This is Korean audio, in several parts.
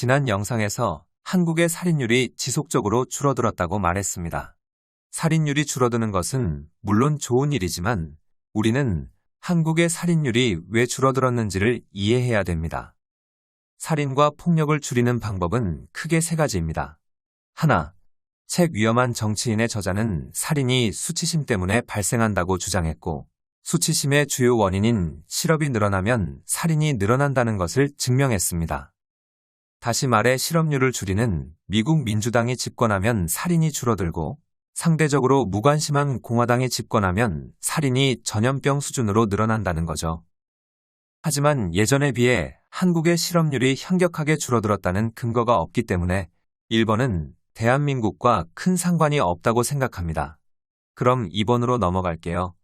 지난 영상에서 한국의 살인율이 지속적으로 줄어들었다고 말했습니다. 살인율이 줄어드는 것은 물론 좋은 일이지만 우리는 한국의 살인율이 왜 줄어들었는지를 이해해야 됩니다. 살인과 폭력을 줄이는 방법은 크게 세 가지입니다. 하나, 책 위험한 정치인의 저자는 살인이 수치심 때문에 발생한다고 주장했고, 수치심의 주요 원인인 실업이 늘어나면 살인이 늘어난다는 것을 증명했습니다. 다시 말해 실업률을 줄이는 미국 민주당이 집권하면 살인이 줄어들고, 상대적으로 무관심한 공화당이 집권하면 살인이 전염병 수준으로 늘어난다는 거죠. 하지만 예전에 비해 한국의 실업률이 현격하게 줄어들었다는 근거가 없기 때문에 1번은 대한민국과 큰 상관이 없다고 생각합니다. 그럼 2번으로 넘어갈게요.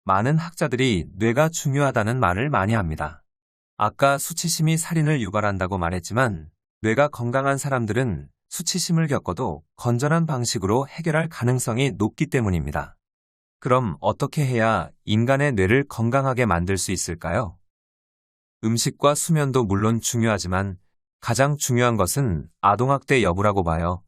많은 학자들이 뇌가 중요하다는 말을 많이 합니다. 아까 수치심이 살인을 유발한다고 말했지만 뇌가 건강한 사람들은 수치심을 겪어도 건전한 방식으로 해결할 가능성이 높기 때문입니다. 그럼 어떻게 해야 인간의 뇌를 건강하게 만들 수 있을까요? 음식과 수면도 물론 중요하지만 가장 중요한 것은 아동학대 여부라고 봐요.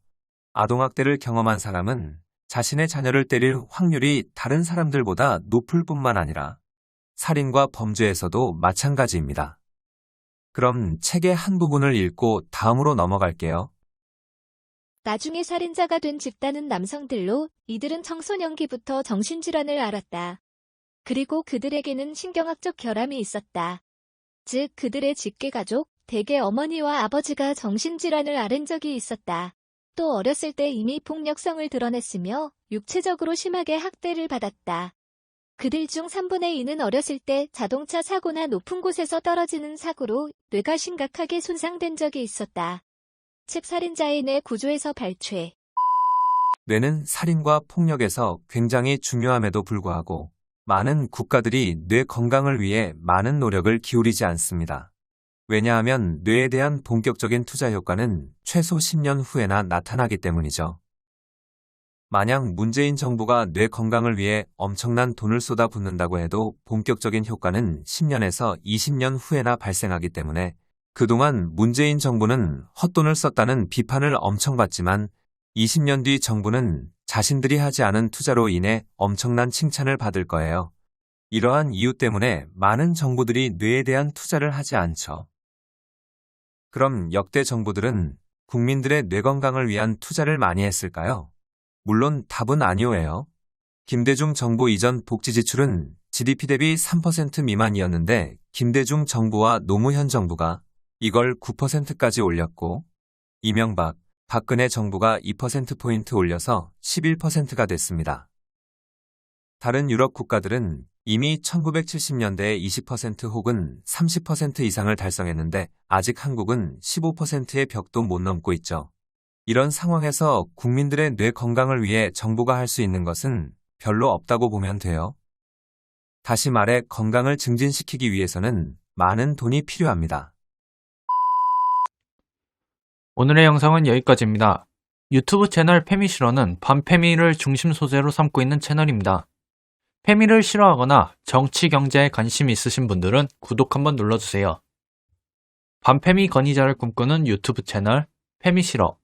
아동학대를 경험한 사람은 자신의 자녀를 때릴 확률이 다른 사람들보다 높을 뿐만 아니라 살인과 범죄에서도 마찬가지입니다. 그럼 책의 한 부분을 읽고 다음으로 넘어갈게요. 나중에 살인자가 된 집단은 남성들로 이들은 청소년기부터 정신질환을 앓았다. 그리고 그들에게는 신경학적 결함이 있었다. 즉 그들의 직계가족, 대개 어머니와 아버지가 정신질환을 앓은 적이 있었다. 또 어렸을 때 이미 폭력성을 드러냈으며 육체적으로 심하게 학대를 받았다. 그들 중 3분의 2는 어렸을 때 자동차 사고나 높은 곳에서 떨어지는 사고로 뇌가 심각하게 손상된 적이 있었다. 즉 살인자의 뇌 구조에서 발췌. 뇌는 살인과 폭력에서 굉장히 중요함에도 불구하고 많은 국가들이 뇌 건강을 위해 많은 노력을 기울이지 않습니다. 왜냐하면 뇌에 대한 본격적인 투자 효과는 최소 10년 후에나 나타나기 때문이죠. 만약 문재인 정부가 뇌 건강을 위해 엄청난 돈을 쏟아붓는다고 해도 본격적인 효과는 10년에서 20년 후에나 발생하기 때문에 그동안 문재인 정부는 헛돈을 썼다는 비판을 엄청 받지만 20년 뒤 정부는 자신들이 하지 않은 투자로 인해 엄청난 칭찬을 받을 거예요. 이러한 이유 때문에 많은 정부들이 뇌에 대한 투자를 하지 않죠. 그럼 역대 정부들은 국민들의 뇌 건강을 위한 투자를 많이 했을까요? 물론 답은 아니오예요. 김대중 정부 이전 복지 지출은 GDP 대비 3% 미만이었는데 김대중 정부와 노무현 정부가 이걸 9%까지 올렸고 이명박, 박근혜 정부가 2%포인트 올려서 11%가 됐습니다. 다른 유럽 국가들은 이미 1970년대에 20% 혹은 30% 이상을 달성했는데 아직 한국은 15%의 벽도 못 넘고 있죠. 이런 상황에서 국민들의 뇌 건강을 위해 정부가 할 수 있는 것은 별로 없다고 보면 돼요. 다시 말해 건강을 증진시키기 위해서는 많은 돈이 필요합니다. 오늘의 영상은 여기까지입니다. 유튜브 채널 페미실어는 반페미를 중심 소재로 삼고 있는 채널입니다. 페미를 싫어하거나 정치 경제에 관심이 있으신 분들은 구독 한번 눌러주세요. 반페미 권위자를 꿈꾸는 유튜브 채널 페미실어